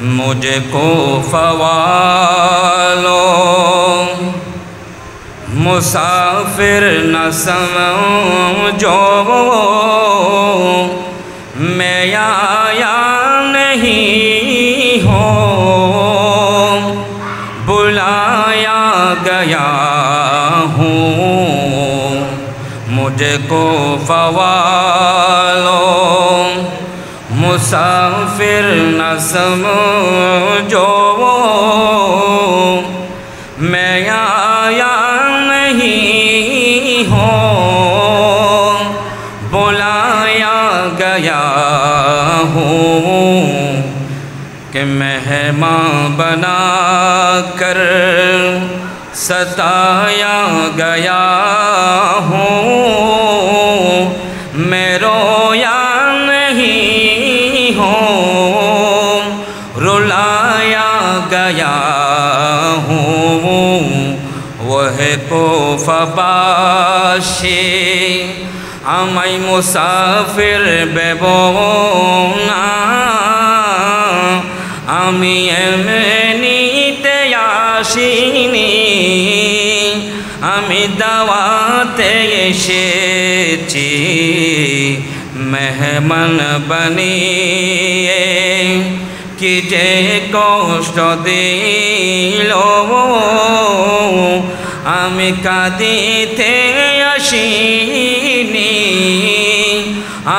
مجھ کو فوالو مسافر نہ سمجھو میں آیا نہیں ہوں بلایا گیا ہوں مجھ کو فوالو مسافر نہ سمجھو میں آیا نہیں ہوں بلایا گیا ہوں کہ مہمان بنا کر ستایا گیا ہوں میں رویا نہیں ہوں رلایا گیا ہوں وہ کوفہ باشی আমায় মুসাফির বেবোনা আমি এমনিতে আসিনি আমি দাওয়াতে এসেছি মেহমান বানিয়ে কি যে কষ্ট দিল আমি কাঁদিতে আসিনি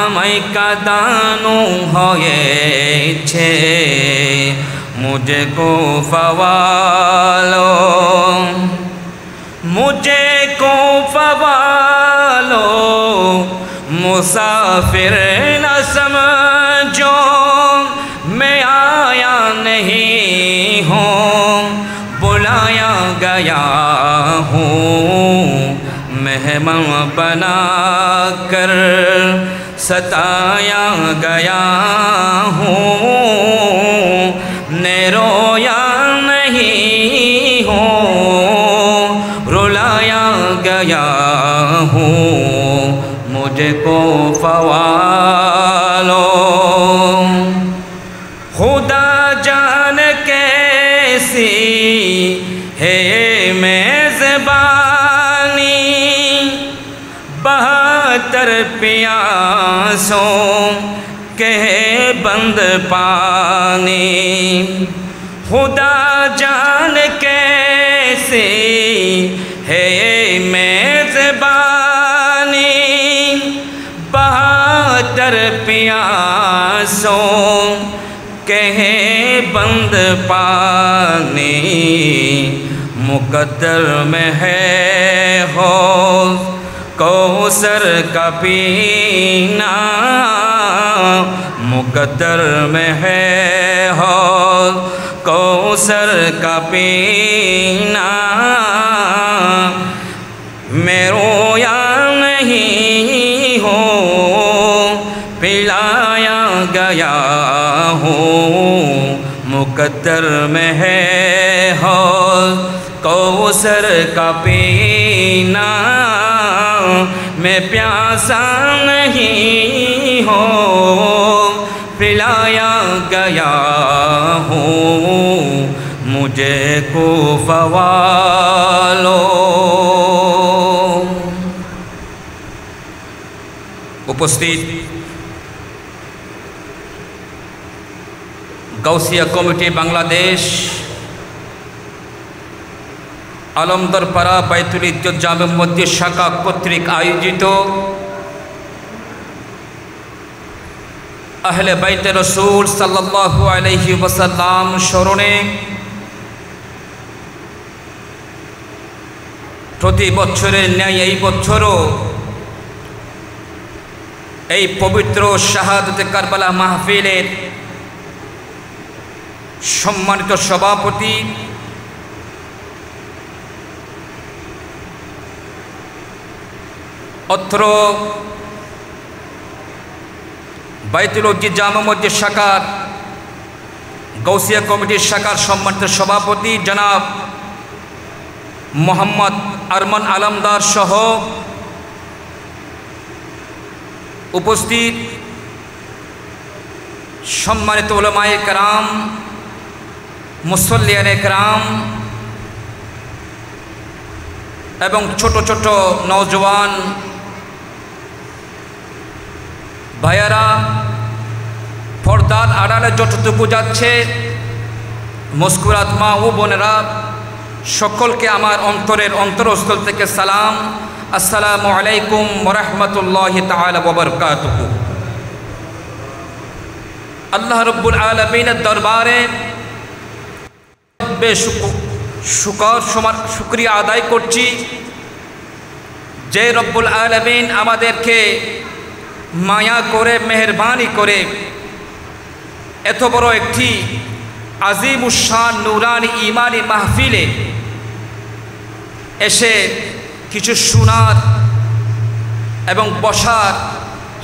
আমায় কাঁদানো হয়েছে মুঝে কো ফওয়ালো মুঝে কো ফওয়ালো মুসাফির না সমঝো मैं आया नहीं हूँ बुलाया गया हूँ मेहमान बना कर सताया गया हूँ ने रोया नहीं हूँ रुलाया गया हूँ मुझको फवालो खुदा जान कैसी है मेज़बानी 72 प्यासों के बंद पानी खुदा जान कैसी है मेज़बानी 72 प्यासों कहे बंद पानी मुकद्दर में है हो कौसर का पीना मुकद्दर में है हो कौसर का पीना मैं रोया नहीं हूँ पिलाया गया हूँ मुकद्दर में है हो कौसर का पीना मैं प्यासा नहीं हूँ पिलाया गया हूँ मुझे को फवालो उपस्थित গাউসিয়া কমিটি বাংলাদেশ আলমদরপাড়া বাইতুল ইজ্জত জামে মসজিদ শাখা কর্তৃক আয়োজিত আহলে বাইতে রাসূল সাল্লাল্লাহু আলাইহি ওয়াসাল্লাম স্মরণে প্রতি বছরের ন্যায় এই বছরও এই পবিত্র শাহাদাতে কারবালা মাহফিলের সম্মানিত সভাপতি অত্র বাইতুল ইজ্জত জামে মসজিদ শাখার গাউসিয়া কমিটির শাখার সম্মানিত সভাপতি জনাব মোহাম্মদ আরমান আলমদার সহ উপস্থিত সম্মানিত উলামায়ে কেরাম মুসল্লিয়ানে কেরাম এবং ছোট ছোট নওজওয়ান ভাইয়ারা, পর্দার আড়ালে যতটুকু যাচ্ছে মুস্কুরাত মা ও বোনেরা, সকলকে আমার অন্তরের অন্তরস্থল থেকে সালাম। আসসালামু আলাইকুম ওয়া রাহমাতুল্লাহি তাআলা ওয়া বারাকাতুহু। আল্লাহ রাব্বুল আলামিনের দরবারে শুকরিয়া আদায় করছি যে রব্বুল আলামিন আমাদেরকে মায়া করে মেহেরবানি করে এত বড় একটি আজিমুশান নুরানি ইমানি মাহফিলে এসে কিছু শোনার এবং বসার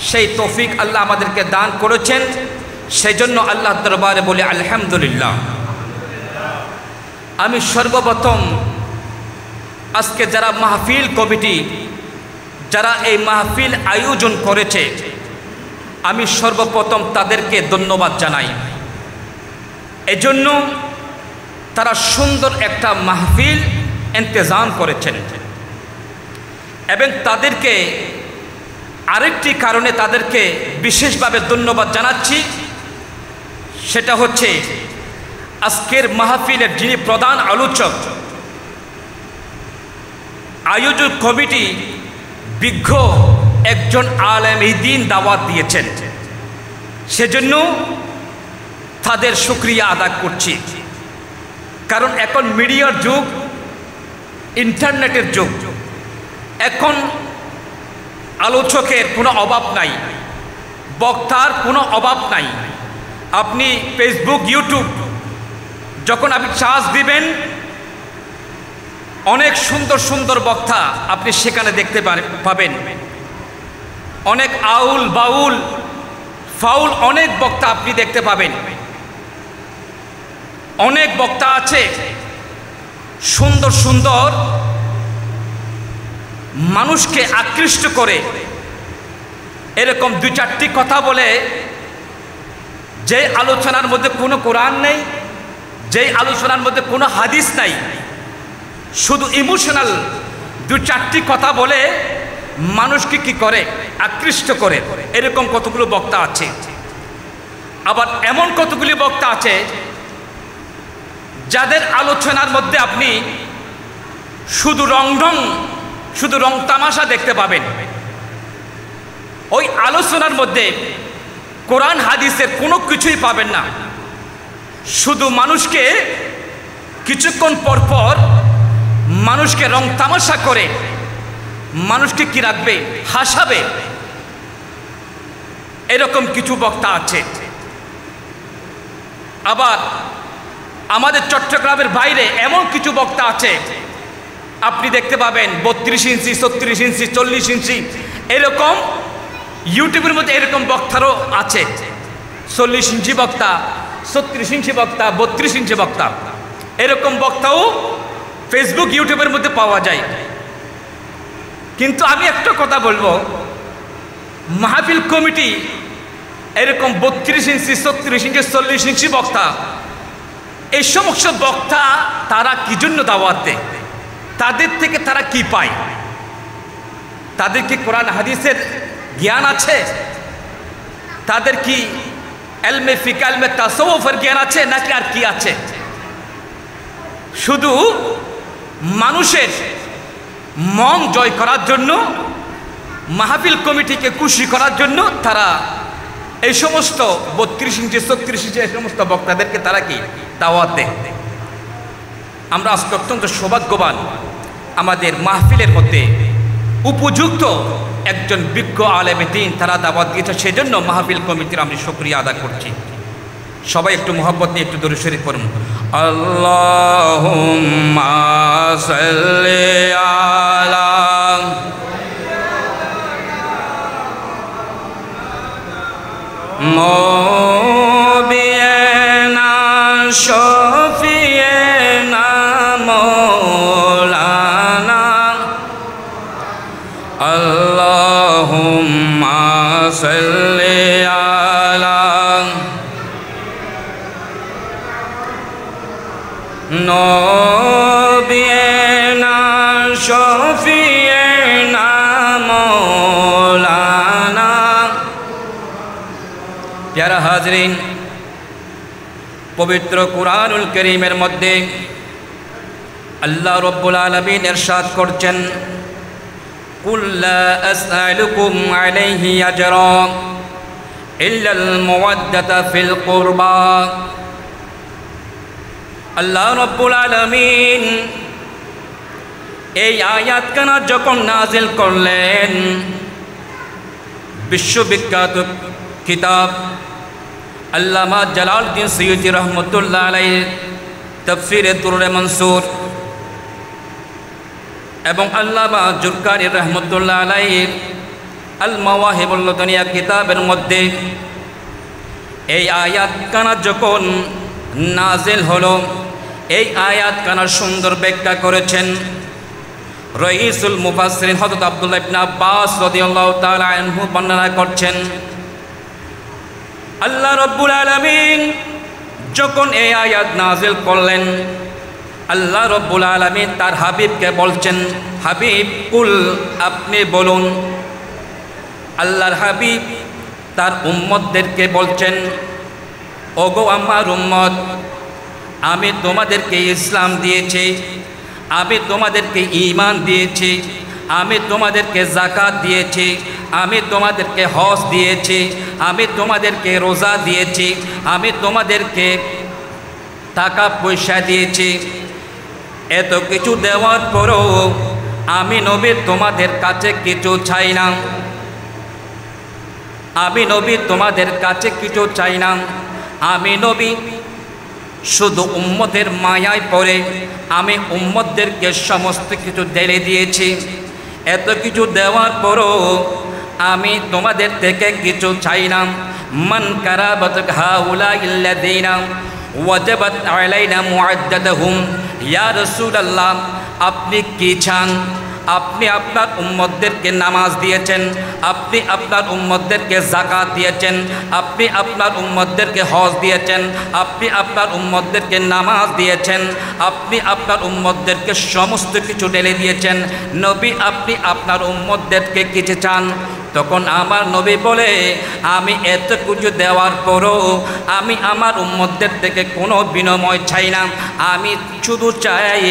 সেই তৌফিক আল্লাহ আমাদেরকে দান করেছেন। সেজন্য আল্লাহর দরবারে বলি আলহামদুলিল্লাহ। আমি সর্বপ্রথম আজকে যারা মাহফিল কমিটি, যারা এই মাহফিল আয়োজন করেছে, আমি সর্বপ্রথম তাদেরকে ধন্যবাদ জানাই। এজন্য তারা সুন্দর একটা মাহফিল ইন্তজাম করেছেন এবং তাদেরকে আরেকটি কারণে তাদেরকে বিশেষভাবে ধন্যবাদ জানাচ্ছি। সেটা হচ্ছে আজকের মাহফিলের যিনি প্রধান আলোচক, আয়োজক কমিটি বিজ্ঞ একজন আলেম দ্বীন দাওয়াত দিয়েছেন। সেজন্য তাদের শুকরিয়া আদায় করছি। কারণ এখন মিডিয়ার যুগ, ইন্টারনেটের যুগ, এখন আলোচকের কোনো অভাব নাই, বক্তার কোনো অভাব নাই। আপনি ফেসবুক, ইউটিউব যখন আপনি চার্জ দিবেন, অনেক সুন্দর সুন্দর বক্তা আপনি সেখানে দেখতে পাবেন। অনেক আউল বাউল ফাউল অনেক বক্তা আপনি দেখতে পাবেন। অনেক বক্তা আছে সুন্দর সুন্দর মানুষকে আকৃষ্ট করে এরকম দুই চারটি কথা বলে, যে আলোচনার মধ্যে কোনো কোরআন নেই, যেই আলোচনার মধ্যে কোনো হাদিস নাই, শুধু ইমোশনাল দুই চারটি কথা বলে মানুষকে কি করে, আকৃষ্ট করে। এরকম কতগুলো বক্তা আছে। আবার এমন কতগুলি বক্তা আছে যাদের আলোচনার মধ্যে আপনি শুধু রং তামাশা দেখতে পাবেন। ওই আলোচনার মধ্যে কোরআন হাদিসের কোনো কিছুই পাবেন না। শুধু মানুষকে কিছুক্ষণ পর পর মানুষকে রং তামাশা করে মানুষকে কি রাখবে, হাসাবে, এরকম কিছু বক্তা আছে। আবার আমাদের চট্টগ্রামের বাইরে এমন কিছু বক্তা আছে আপনি দেখতে পাবেন 32 ইঞ্চি, 36 ইঞ্চি, 40 ইঞ্চি, এরকম ইউটিউবের মধ্যে এরকম বক্তারও আছে। 40 ইঞ্চি বক্তা, 36 ইঞ্চি বক্তা, 32 ইঞ্চি বক্তা, এরকম বক্তাও ফেসবুক, ইউটিউবের মধ্যে পাওয়া যায়। কিন্তু আমি একটা কথা বলবো, মাহফিল কমিটি এরকম 32 ইঞ্চি, 36 ইঞ্চি, 40 ইঞ্চি বক্তা, এই সমস্ত বক্তা তারা কি জন্য দাওয়াত দেয়? তাদের থেকে তারা কি পায়? তাদের কি কোরআন হাদিসের জ্ঞান আছে? তাদের কি এলমে ফিক, এলমে তাসাউফের জ্ঞান আছে, নাকি আর কি আছে? শুধু মানুষের মন জয় করার জন্য, মাহফিল কমিটিকে খুশি করার জন্য তারা এই সমস্ত 32 ইঞ্চি, 36 ইঞ্চি এই সমস্ত বক্তাদেরকে তারা কি দাওয়াত দেয়। আমরা আজকে অত্যন্ত সৌভাগ্যবান, আমাদের মাহফিলের মধ্যে উপযুক্ত একজন বিজ্ঞ আলেম দ্বীন তারা দাওয়াত দিয়েছে। সেজন্য মাহফিল কমিটির আমি শুকরিয়া আদায় করছি। সবাই একটু মোহব্বত নিয়ে একটু দরুদ শরীফ পড়ুন। আল্লাহুম্মা সাল্লি আলা মুবিয়ানা শফিয়ানা মাওলানা আল্লাহুম্মা সাল্লি আলা নবিয়েনা শফিয়েনা মৌলানা। প্যারা হাজরিন, পবিত্র কুরআনুল কারীমের মধ্যে আল্লাহ রাব্বুল আলামিন ইরশাদ করছেন, কুল লা আসআলুকুম আলাইহি আজরা ইল্লাল মাওয়াদ্দাতা ফিল কুরবা। আল্লাহ রাব্বুল আলামিন এই আয়াতখানা যখন নাজিল করলেন, বিশ্ববিখ্যাত কিতাব আল্লামা জালালউদ্দিন সুয়ুতী রহমতুল্লাহ আলাইহির তাফসীরে দুররে মনসুর এবং আল্লামা জুরকানি রহমতুল্লাহ আলাইহির আল মাওয়াহিবুল লাদুনিয়া কিতাবের মধ্যে এই আয়াতখানা যখন নাজিল হলো, এই আয়াতখানার সুন্দর ব্যাখ্যা করেছেন রইসুল মুফাসসিরিন হযরত আব্দুল্লাহ ইবনে আব্বাস রাদিয়াল্লাহু তাআলা আনহু বর্ণনা করছেন, আল্লাহ রাব্বুল আলামিন যখন এই আয়াত নাজিল করলেন, আল্লাহ রাব্বুল আলামিন তার হাবিবকে বলছেন, হাবিব কুল, আপনি বলুন। আল্লাহর হাবিব তার উম্মতদেরকে বলছেন, ওগো আমার উম্মত, আমি তোমাদেরকে ইসলাম দিয়েছি, আমি তোমাদেরকে ঈমান দিয়েছি, আমি তোমাদেরকে যাকাত দিয়েছি, আমি তোমাদেরকে হজ দিয়েছি, আমি তোমাদেরকে রোজা দিয়েছি, আমি তোমাদেরকে টাকা পয়সা দিয়েছি। এত কিছু দেওয়ার পরও আমি নবী তোমাদের কাছে কিছু চাই না, আমি নবী তোমাদের কাছে কিছু চাই না। আমি নবী শুধু উম্মতের মায়ায় পড়ে আমি উম্মতদেরকে সমস্ত কিছু ঢেলে দিয়েছি। এত কিছু দেওয়ার পরও আমি তোমাদের থেকে কিছু চাই না। মান কারাবাত হাউলা ইল্লাযিনা ওয়াজাবাত আলাইনা মুআদ্দাতুহুম। ইয়া রাসূলুল্লাহ, আপনি কি চান? আপনি আপনার উম্মতদেরকে নামাজ দিয়েছেন, আপনি আপনার উম্মতদেরকে যাকাত দিয়েছেন, আপনি আপনার উম্মতদেরকে হজ দিয়েছেন, আপনি আপনার উম্মতদেরকে নামাজ দিয়েছেন, আপনি আপনার উম্মতদেরকে সমস্ত কিছু ঢেলে দিয়েছেন। নবী, আপনি আপনার উম্মতদেরকে কিছু চান? তখন আমার নবী বলে, আমি এত কিছু দেওয়ার পরও আমি আমার উম্মতদের থেকে কোনো বিনিময় চাই না। আমি শুধু চাই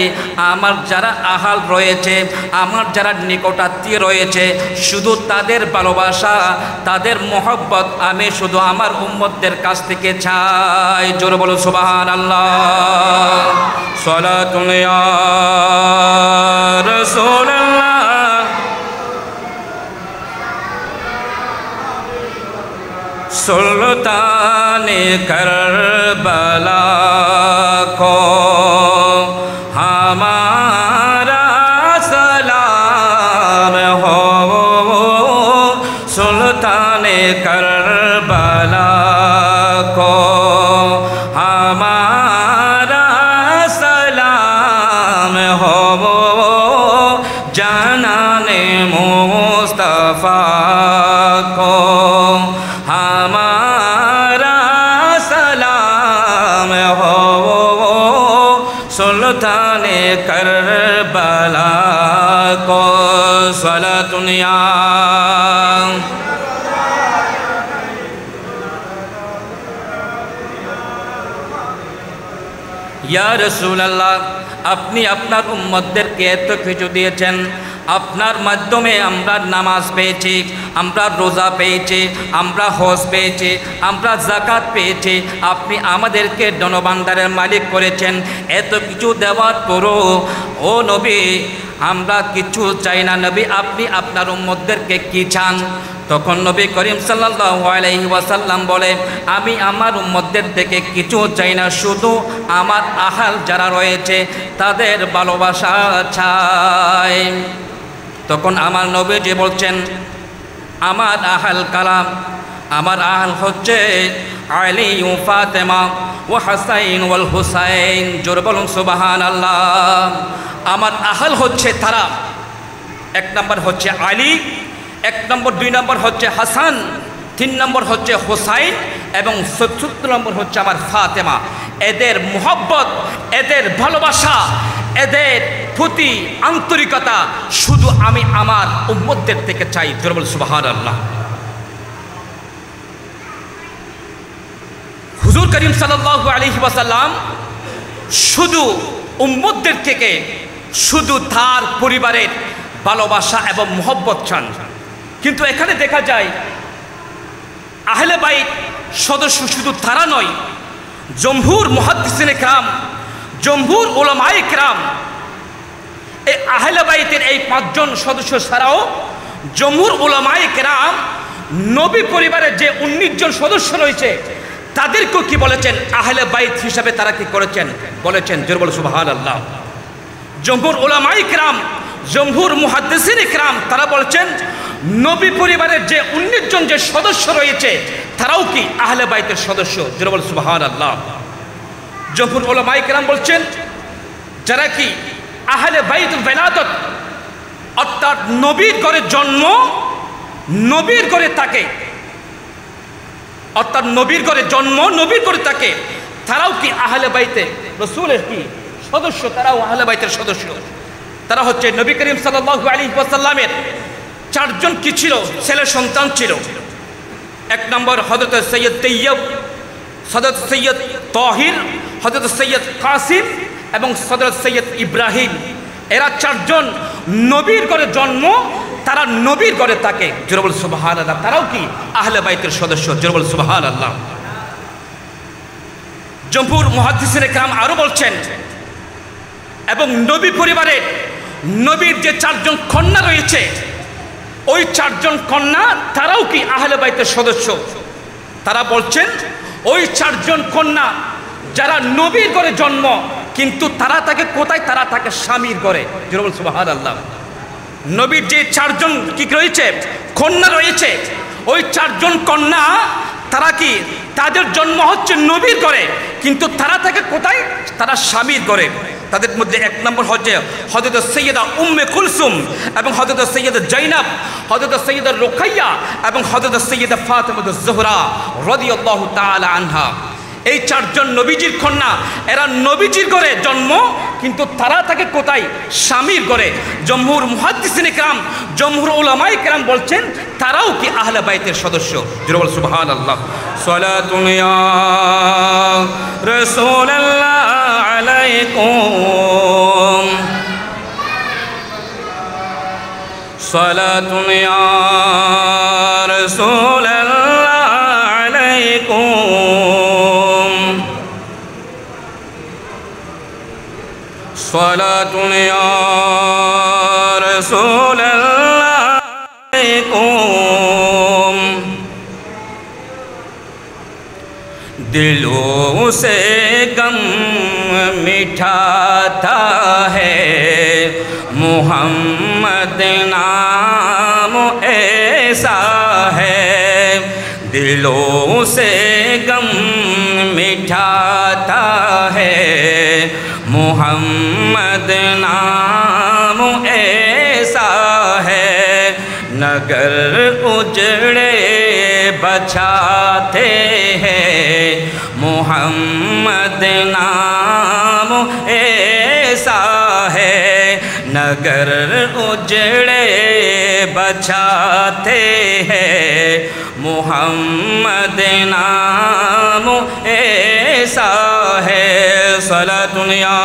আমার যারা আহাল রয়েছে, আমার যারা নিকটাত্মীয় রয়েছে, শুধু তাদের ভালোবাসা, তাদের মহব্বত আমি শুধু আমার উম্মতদের কাছ থেকে চাই। জোরে বলো সুবহানাল্লাহ। সালাতুন ইয়া রাসূলুল্লাহ। सुल्ताने करबला को हमारा सलाम हो। सुल्ताने करबला को हमारा सलाम हो। जानाने मुस्तफा को हमारा सलाम हो। सुल्ताने करबला को सलातुन या या रसूलल्लाह, আপনি আপনার উম্মতদেরকে এত কিছু দিয়েছেন। আপনার মাধ্যমে আমরা নামাজ পেয়েছি, আমরা রোজা পেয়েছি, আমরা হজ পেয়েছি, আমরা যাকাত পেয়েছি। আপনি আমাদেরকে ধনভাণ্ডারের মালিক করেছেন। এত কিছু দেওয়ার পরও ও নবী, আমরা কিছু চাই না। নবী, আপনি আপনার উম্মতদেরকে কি চান? তখন নবী করিম সাল্লাল্লাহু আলাইহি ওয়াসাল্লাম বলে, আমি আমার উম্মতদের থেকে কিছু চাই না, শুধু আমার আহাল যারা রয়েছে তাদের ভালোবাসা চাই। তখন আমার নবীজি বলছেন, আমার আহাল কালাম, আমার আহাল হচ্ছে আলী ও ফাতেমা ও হাসাইন ওয়াল হুসাইন। জোরে বলুন সুবহানাল্লাহ। আমার আহাল হচ্ছে তারা, এক নম্বর হচ্ছে আলী, এক নম্বর, দুই নম্বর হচ্ছে হাসান, তিন নম্বর হচ্ছে হুসাইন এবং চতুর্থ নম্বর হচ্ছে আমার ফাতেমা। এদের মুহাব্বত, এদের ভালোবাসা, এদের প্রতি আন্তরিকতা শুধু আমি আমার উম্মতদের থেকে চাই। জোরে বল সুবহানাল্লাহ। হুজুর করিম সাল্লাল্লাহু আলাইহি ওয়াসাল্লাম শুধু উম্মতদের থেকে শুধু তার পরিবারের ভালোবাসা এবং মুহাব্বত চান। কিন্তু এখানে দেখা যায় আহলে বাইত সদস্য শুধু তারা নয়, জমহুর মুহাদ্দিসিনে কেরাম, জমহুর উলামায়ে কেরাম, এই আহলে বাইতের এই 5 জন সদস্য ছাড়াও জমহুর উলামায়ে কেরাম নবী পরিবারের যে 19 জন সদস্য রয়েছে তাদেরকেও কি বলেছেন? আহলে বাইত হিসাবে তারা কি করেছেন? বলেছেন। জোরে বল সুবহানাল্লাহ। জমহুর উলামায়ে কেরাম, জমহুর মুহাদ্দিসিনে কেরাম তারা বলছেন নবী পরিবারের যে 19 জন যে সদস্য রয়েছে তারাও কি আহলে বাইতের সদস্য। জোরে বল সুবহানাল্লাহ। জমহুর উলামায়ে কেরাম বলছেন যারা কি আহলে বাইতুল বেলাদত, অর্থাৎ নবীর ঘরে জন্ম, নবীর ঘরে থাকে, অর্থাৎ নবীর ঘরে জন্ম, নবীর ঘরে থাকে, তারাও কি আহলে বাইতে রাসূলের কি সদস্য, তারাও আহলে বাইতের সদস্য। তারা হচ্ছে নবী করিম সাল্লাল্লাহু আলাইহি ওয়াসাল্লামের 4 জন কি ছিল? ছেলে সন্তান ছিল। 1 নম্বর হযরত সৈয়দ তৈয়ব, হযরত সৈয়দ তাহির, হযরত সৈয়দ কাসিম এবং হযরত সৈয়দ ইব্রাহিম। এরা 4 জন নবীর ঘরে জন্ম, তারা নবীর ঘরে থাকে। জোরে বল সুবহানাল্লাহ। তারাও কি আহলে বাইতের সদস্য। জোরে বল সুবহানাল্লাহ। জমহুর মুহাদ্দিসিনে কেরাম আরো বলছেন এবং নবী পরিবারের নবীর যে 4 জন কন্যা রয়েছে ওই 4 জন কন্যা তারাও কি আহলে বাইতের সদস্য। তারা বলছেন ওই 4 জন কন্যা যারা নবীর ঘরে জন্ম, কিন্তু তারা থাকে কোথায়? তারা থাকে স্বামীর ঘরে। জোরে বল সুবহানাল্লাহ। নবীর যে 4 জন কি রয়েছে কন্যা রয়েছে, ওই 4 জন কন্যা তারা কি তাদের জন্ম হচ্ছে নবীর ঘরে, কিন্তু তারা থাকে কোথায়? তারা স্বামীর ঘরে। তাদের মধ্যে 1 নম্বর হচ্ছে হযরত সৈয়দা উম্মে কুলসুম এবং হযরত সৈয়দা জাইনাব, হযরত সৈয়দা রুকাইয়া এবং হযরত সৈয়দা ফাতিমাতুজ জোহরা রাদিয়াল্লাহু তাআলা আনহা। এই 4 জন নবীজির কন্যা, এরা নবীজির ঘরে জন্ম, কিন্তু তারা থাকে কোথায়? স্বামীর ঘরে। জমহুর মুহাদ্দিসিনে কেরাম, জমহুর উলামায়ে কেরাম বলছেন তারাও কি আহলে বাইতের সদস্য। জোরে বল সুবহানাল্লাহ। সালাতুন ইয়া রাসূলুল্লাহ আলাইকুম, সালাতুন ইয়া রাসূলুল্লাহ আলাইকুম, সালাতুন ইয়া রাসূলুল্লাহ আলাইকুম। दिलों से गम मिठाता है मोहम्मद नाम ऐसा है, दिलों से गम मिठाता है मोहम्मद नाम ऐसा है, नगर उजड़े बचाते हैं मोहम्मद नाम ऐसा है, नगर उजड़े बचाते हैं मोहम्मद नाम ऐसा है। सलातुन या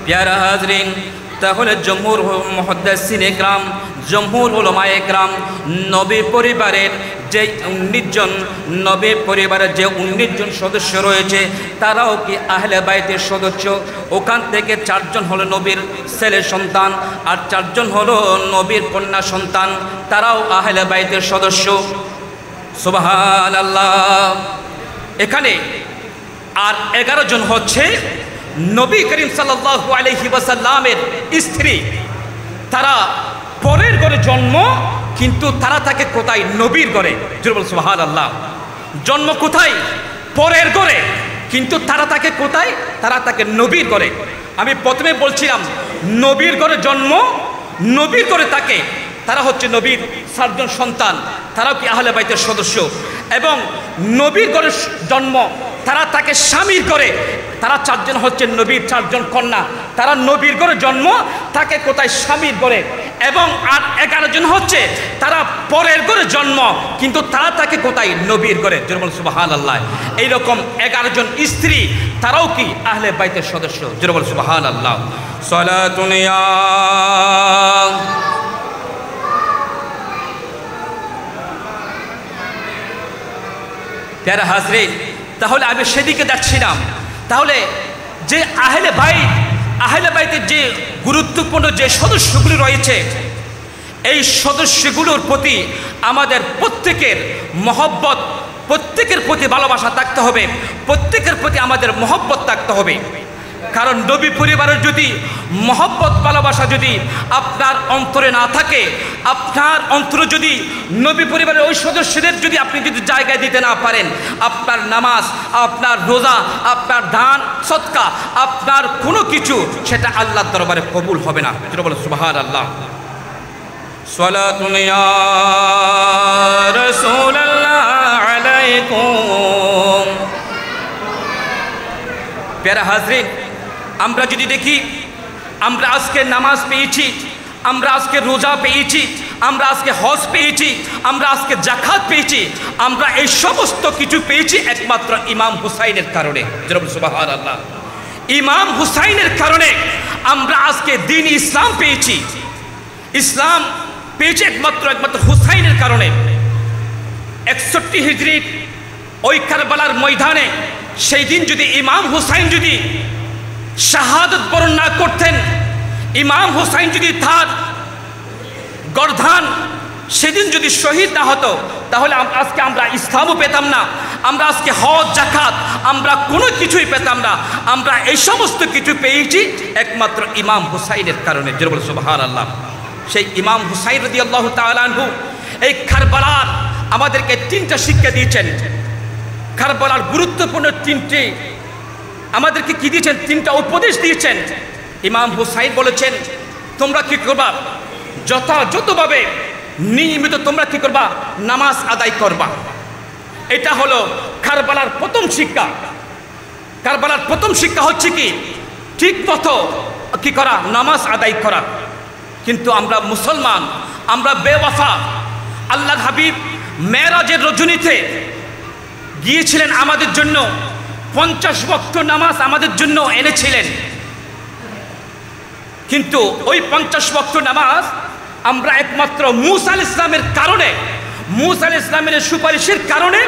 प्यारा हाजरीन, তাহলে জমহুর মুহাদ্দিসিনে কেরাম, জমহুর উলামায়ে কেরাম নবী পরিবারের যে 19 জন, নবী পরিবারের যে 19 জন সদস্য রয়েছে তারাও কি আহলে বাইতের সদস্য। ওখান থেকে 4 জন হলো নবীর ছেলে সন্তান আর 4 জন হলো নবীর কন্যা সন্তান, তারাও আহলে বাইতের সদস্য। সুবহানাল্লাহ। এখানে আর 11 জন হচ্ছে নবী করিম সাল্লাল্লাহু আলাইহি ওয়াসাল্লামের স্ত্রী। তারা পরের ঘরে জন্ম, কিন্তু তারা থাকে কোথায়? নবীর ঘরে। জোরে বল সুবহানাল্লাহ। জন্ম কোথায়? পরের ঘরে, কিন্তু তারা থাকে কোথায়? তারা থাকে নবীর ঘরে। আমি প্রথমে বলছিলাম নবীর ঘরে জন্ম, নবীর ঘরে থাকে, তারা হচ্ছে নবীর 4 জন সন্তান, তারাও কি আহলে বাইতের সদস্য। এবং নবীর ঘরে জন্ম, তারা তাকে স্বামীর করে, তারা 4 জন হচ্ছেন নবীর 4 জন কন্যা, তারা নবীর ঘরে জন্ম, তাকে কোথায় স্বামীর ঘরে। এবং আর 11 জন হচ্ছে তারা পরের ঘরে জন্ম, কিন্তু তারা তাকে কোথায় নবীর ঘরে। জোরে সুবহানাল্লাহ। এইরকম 11 জন স্ত্রী, তারাও কি আহলে বাইতের সদস্য। জোরে সুবহানাল্লাহ। সালাতুন ইয়া প্যারা হাজরিন, তাহলে আমি সেদিকে যাচ্ছিলাম। তাহলে যে আহলে বাইতের যে গুরুত্বপূর্ণ যে সদস্যগুলি রয়েছে, এই সদস্যগুলোর প্রতি আমাদের প্রত্যেকের মহব্বত, প্রত্যেকের প্রতি ভালোবাসা থাকতে হবে, প্রত্যেকের প্রতি আমাদের মহব্বত থাকতে হবে। কারণ নবী পরিবারের যদি মহব্বত ভালোবাসা যদি আপনার অন্তরে না থাকে, আপনার অন্তরে যদি নবী পরিবারের ওই সদস্যদের যদি আপনি যদি জায়গায় দিতে না পারেন, আপনার নামাজ, আপনার রোজা, আপনার দান সদকা, আপনার কোনো কিছু সেটা আল্লাহর দরবারে কবুল হবে না। যেটা বলে সুবহানাল্লাহ। সালাতুন ইয়া রাসূলুল্লাহ আলাইকুম। প্যারা হাজরিন, আমরা যদি দেখি, আমরা আজকে নামাজ পেয়েছি, আমরা আজকে রোজা পেয়েছি, আমরা আজকে হজ পেয়েছি, আমরা আজকে জাকাত পেয়েছি, আমরা এই সমস্ত কিছু পেয়েছি একমাত্র ইমাম হুসাইনের কারণে। সুবহানাল্লাহ। ইমাম হুসাইনের কারণে আমরা আজকে দ্বীন ইসলাম পেয়েছি। ইসলাম পেয়েছি একমাত্র হুসাইনের কারণে। 61 হিজরি ওই কারবালার ময়দানে সেই দিন যদি ইমাম হুসাইন যদি শাহাদত বরণ না করতেন, ইমাম হুসাইন যদি তার গর্দান সেদিন যদি শহীদ না হতো, তাহলে আজকে আমরা ইসলামও পেতাম না, আমরা আজকে হজ জাকাত আমরা কোনো কিছুই পেতাম না। আমরা এই সমস্ত কিছু পেয়েছি একমাত্র ইমাম হুসাইনের কারণে। সুবহানাল্লাহ। সেই ইমাম হুসাইন রাদিয়াল্লাহু তাআলা আনহু এই কারবালার আমাদেরকে 3টা শিক্ষা দিয়েছেন। কারবালার গুরুত্বপূর্ণ 3টি আমাদেরকে কি দিয়েছেন? 3টা উপদেশ দিয়েছেন। ইমাম হুসাইন বলেছেন, তোমরা কি করবা? যথাযথভাবে নিয়মিত তোমরা কি করবা? নামাজ আদায় করবা। এটা হলো কারবালার প্রথম শিক্ষা। কারবালার প্রথম শিক্ষা হচ্ছে কি? ঠিক মতো কি করা? নামাজ আদায় করা। কিন্তু আমরা মুসলমান, আমরা বেওয়াফা। আল্লাহর হাবিব মেরাজের রজনীতে গিয়েছিলেন আমাদের জন্য, 50 ওয়াক্ত নামাজ আমাদের জন্য এনেছিলেন। কিন্তু ওই 50 ওয়াক্ত নামাজ আমরা একমাত্র মুসা আলাইহিস সালামের কারণে, মুসা আলাইহিস সালামের সুপারিশের কারণে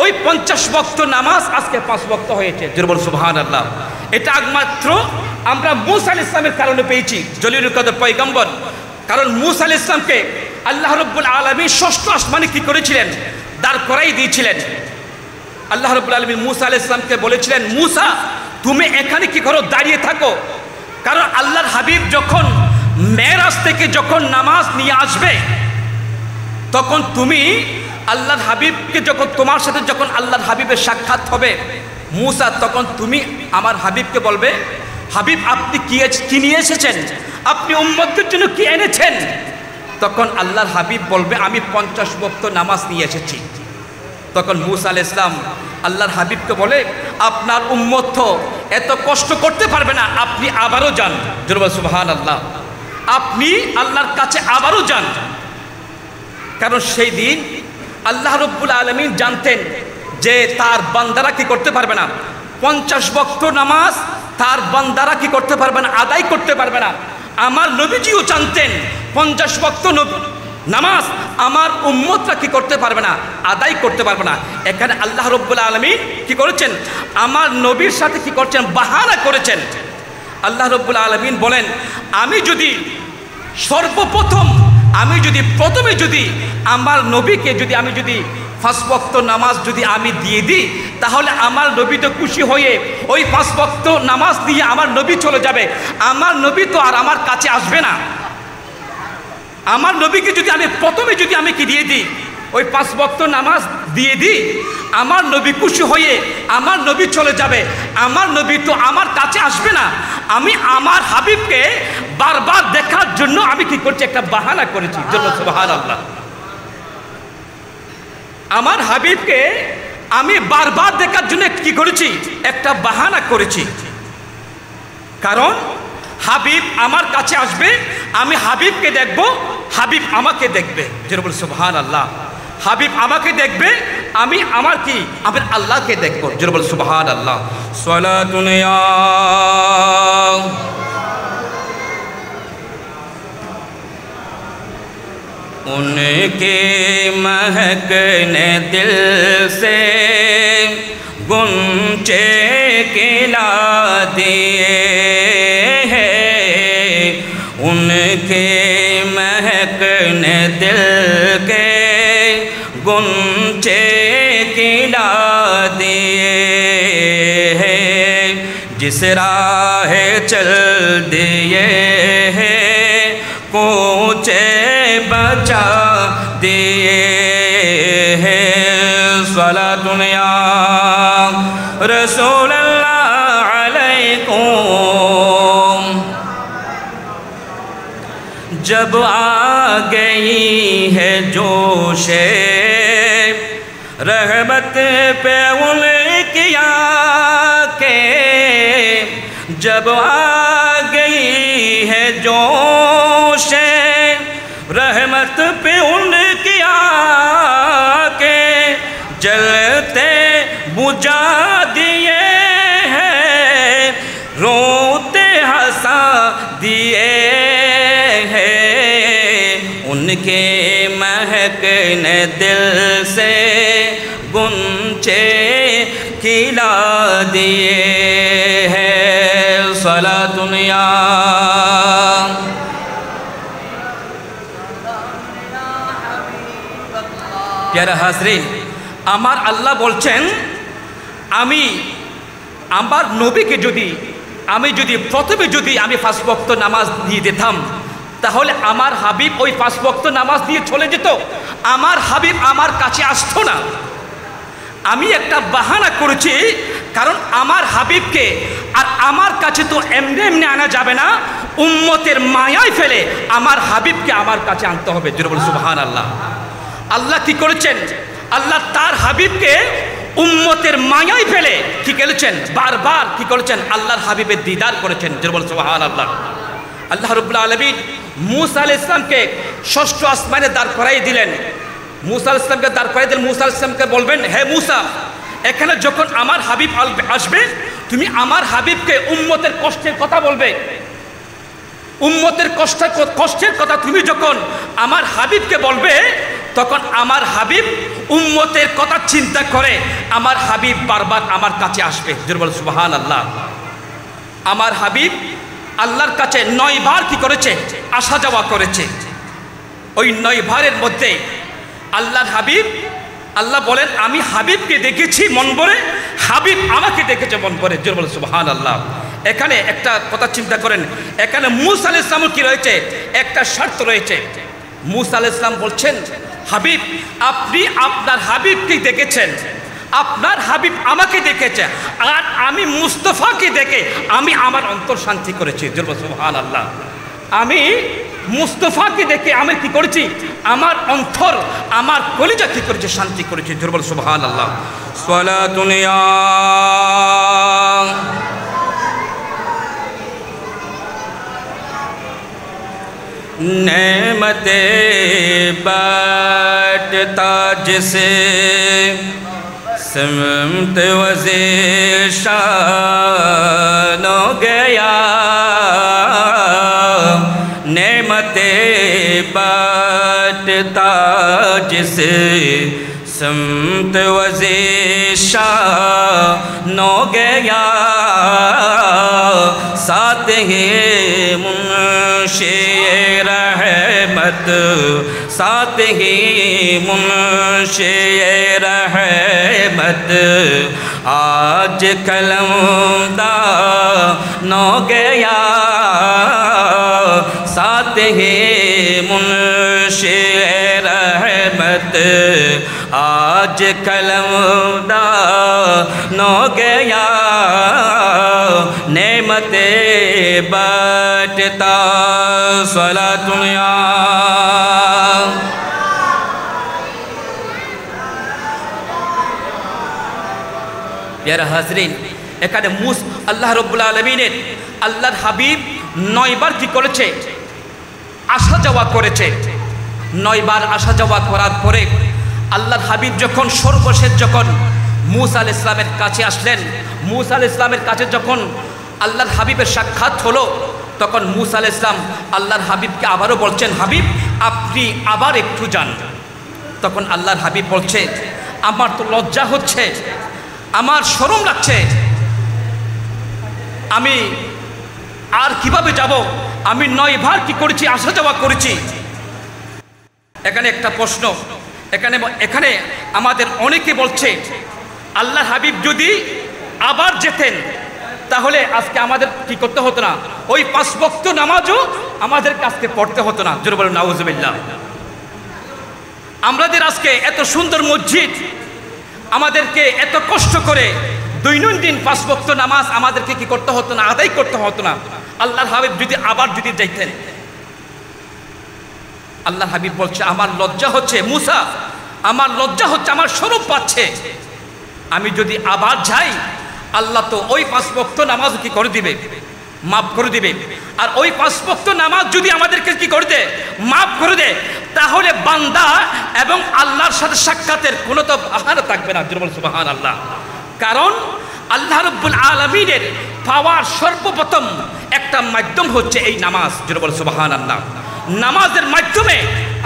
ওই 50 ওয়াক্ত নামাজ আজকে 5 ওয়াক্ত হয়েছে। সুবহানাল্লাহ। এটা একমাত্র আমরা মুসা আলাইহিস সালামের কারণে পেয়েছি, জলিলুল কদর পয়গম্বর। কারণ মুসা আলাইহিস সালামকে আল্লাহ রাব্বুল আলামিন 6ষ্ঠ আসমানে কি করেছিলেন? দাঁড় করাই দিয়েছিলেন। আল্লাহ রাব্বুল আলামিন মুসা আলাইহিস সালামকে বলেছিলেন, মুসা তুমি এখানে কি করো? দাঁড়িয়ে থাকো। কারণ আল্লাহর হাবিব যখন মেরাজ থেকে যখন নামাজ নিয়ে আসবে, তখন তুমি আল্লাহর হাবিবকে যখন তোমার সাথে যখন আল্লাহর হাবিবের সাক্ষাৎ হবে মুসা, তখন তুমি আমার হাবিবকে বলবে, হাবিব আপনি কি নিয়ে এসেছেন? আপনি উম্মতদের জন্য কি এনেছেন? তখন আল্লাহর হাবিব বলবে, আমি 50 ওয়াক্ত নামাজ নিয়ে এসেছি। তখন মুসা আলাইহিস সালাম আল্লাহর হাবিবকে বলে, আপনার উম্মত তো এত কষ্ট করতে পারবে না, আপনি আবারও যান। সুবহানাল্লাহ। আপনি আল্লাহর কাছে আবারও যান। কারণ সেই দিন আল্লাহ রাব্বুল আলামিন জানতেন যে তার বান্দারা কি করতে পারবে না, 50 ওয়াক্ত নামাজ তার বান্দারা কি করতে পারবে না, আদায় করতে পারবে না। আমার নবীজিও জানতেন 50 ওয়াক্ত নামাজ আমার উম্মতরা কি করতে পারবে না, আদায় করতে পারবে না। এখানে আল্লাহ রাব্বুল আলামিন কি করেছেন? আমার নবীর সাথে কি করছেন? বাহানা করেছেন। আল্লাহ রাব্বুল আলামিন বলেন, আমি যদি সর্বপ্রথম প্রথমে আমার নবীকে আমি 5 ওয়াক্ত নামাজ আমি দিয়ে দিই, তাহলে আমার নবী তো খুশি হয়ে ওই 5 ওয়াক্ত নামাজ দিয়ে আমার নবী চলে যাবে। আমার নবী তো আর আমার কাছে আসবে না। আমার নবীকে আমি প্রথমে আমি কি দিয়ে দিই, ওই 5 ওয়াক্ত নামাজ দিয়ে দিই, আমার নবী খুশি হয়ে আমার নবী চলে যাবে। আমার নবী তো আমার কাছে আসবে না। আমি আমার হাবিবকে বারবার দেখার জন্য আমি কি করছি, একটা বাহানা করেছি। সুবহানাল্লাহ। আমার হাবিবকে আমি বারবার দেখার জন্য কি করেছি, একটা বাহানা করেছি। কারণ হাবিব আমার কাছে আসবে, আমি হাবিবকে দেখব, হাবিব আমাকে দেখবে। যেরকম সুবহানাল্লাহ। হাবিব আমাকে দেখবে, আমি আমার কি, আমার আল্লাহকে দেখব। যেরকম সুবহানাল্লাহ। সালাতুন ইয়া उनके महकने दिल से गुंचे खिला दिए हैं, उनके महकने दिल के गुंचे खिला दिए हैं, जिस राह चल दिए हैं कोचे बचा दिए हैं। सलातुन या रसूल अल्लाह अलैकुम। जब आ गई है जोशे रहमत पे उनकी आँखें, जब आ गई है जोशे रहमत पे उनकी आँखें, जलते बुझा दिए हैं, रोते हंसा दिए हैं, उनके महकने दिल से गुंचे खिला दिए हैं। सलातुन या প্যারা হাজরিন, আমার আল্লাহ বলছেন, আমি আমার নবীকে যদি প্রথমে আমি 5 ওয়াক্ত নামাজ দিয়ে দিতাম, তাহলে আমার হাবিব ওই 5 ওয়াক্ত নামাজ দিয়ে চলে যেত, আমার হাবিব আমার কাছে আসতো না। আমি একটা বাহানা করেছি, কারণ আমার হাবিবকে আর আমার কাছে তো এমনি এমনি আনা যাবে না, উম্মতের মায়ায় ফেলে আমার হাবিবকে আমার কাছে আনতে হবে। যেরকম সুবহানাল্লাহ। আল্লাহ কি করেছেন, আল্লাহ তার হাবিবকে উম্মতের মায়ায় ফেলে কি করেছেন, বারবার কি করেছেন, আল্লাহর হাবিবের দিদার করেছেন। যেরকম সুবহানাল্লাহ। আল্লাহ রাব্বুল আলামিন মূসা আলাইহিস সালামকে 6ষ্ঠ আসমানে দাঁড় করাই দিলেন। মূসা আলাইহিস সালামকে দাঁড় করাই দিলেন। মূসা আলাইহিস সালামকে বলবেন, হে মূসা, এখানে যখন আমার হাবিব আসবে, তুমি আমার হাবিবকে উম্মতের কষ্টের কথা বলবে। উম্মতের কষ্টের কথা তুমি যখন আমার হাবিবকে বলবে, তখন আমার হাবিব উম্মতের কথা চিন্তা করে আমার হাবিব বারবার আমার কাছে আসবে। যেরকম সুবহানাল্লাহ। আমার হাবিব আল্লাহর কাছে 9 বার কি করেছে, আসা যাওয়া করেছে। ওই 9 বারের মধ্যে আল্লাহর হাবিব, আল্লাহ বলেন, আমি হাবিবকে দেখেছি মন ভরে, হাবিব আমাকে দেখেছে মন ভরে। যেরকম সুবহানাল্লাহ। এখানে একটা কথা চিন্তা করেন, এখানে মূসা আলাইহিস সালামের কি রয়েছে, একটা শর্ত রয়েছে। মূসা আলাইহিস সালাম বলছেন, হাবিব, আপনি আপনার হাবিবকে দেখেছেন, আপনার হাবিব আমাকে দেখেছে, আর আমি মুস্তফাকে দেখে আমি আমার অন্তর শান্তি করেছি। সুবহানাল্লাহ। আমি মুস্তফাকে দেখে আমি কি করেছি, আমার অন্তর, আমার কলিজা কি করেছে, শান্তি করেছি। সুবহানাল্লাহ। সালাতুন ইয়া नेमते बाटता जिसे समत वज़ीर शान हो गया, नेमते बाटता जिसे समत वज़ीर शान हो गया, साथ ही मुंशी रहमत, साथ ही मुंशी रहमत, आज कलमदान हो गया, साथ ही मुंशी रहमत, नेमत आज कलमदा नो गया नेमत बटता सलातुया। प्यारा हाजरीन, এখানে আল্লাহ রাব্বুল আলামিনের আল্লাহর হাবিব 9 বার কি করেছে? আসা যাওয়া করেছে। 9 বার আসা যাওয়া করার পরে আল্লাহর হাবিব যখন সর্বশেষ যখন মূসা আলাইহিস সালামের কাছে আসলেন, মূসা আলাইহিস সালামের কাছে যখন আল্লাহর হাবিবের সাক্ষাৎ হলো, তখন মূসা আলাইহিস সালাম আল্লাহর হাবিবকে আবারও বলছেন, হাবিব আপনি আবার একটু যান। তখন আল্লাহর হাবিব বলছে, আমার তো লজ্জা হচ্ছে, আমার শরম লাগছে, আমি আর কিভাবে যাব? আমি 9 বার কি করেছি? আসা যাওয়া করেছি। এখানে একটা প্রশ্ন, এখানে আমাদের অনেকে বলছে আল্লাহর হাবিব যদি আবার যেতেন তাহলে আজকে আমাদের কি করতে হতো না, ওই 5 ওয়াক্ত নামাজও আমাদেরকে আজকে পড়তে হতো না। জোরে বলেন নাউজুবিল্লাহ। আমাদের আজকে এত সুন্দর মসজিদ, আমাদেরকে এত কষ্ট করে দৈনন্দিন 5 ওয়াক্ত নামাজ আমাদেরকে কি করতে হতো না, আদায় করতে হতো না। আল্লাহর হাবিব যদি আবার যাইতেন। আল্লাহর হাবিব বলছে, আমার লজ্জা হচ্ছে মূসা, আমার লজ্জা হচ্ছে, আমার শরম পাচ্ছে, আমি যদি আবার যাই আল্লাহ তো ওই 5 ওয়াক্ত নামাজ কি করে দিবে, মাফ করে দিবে। আর ওই 5 ওয়াক্ত নামাজ যদি আমাদেরকে কি করে দেয়, মাফ করে দেয়, তাহলে বান্দা এবং আল্লাহর সাথে সাক্ষাতের কোনো তো আহার থাকবে না। সুবহানাল্লাহ। কারণ আল্লাহ রাব্বুল আলামিনের পাওয়ার সর্বপ্রথম একটা মাধ্যম হচ্ছে এই নামাজ। সুবহানাল্লাহ। নামাজের মাধ্যমে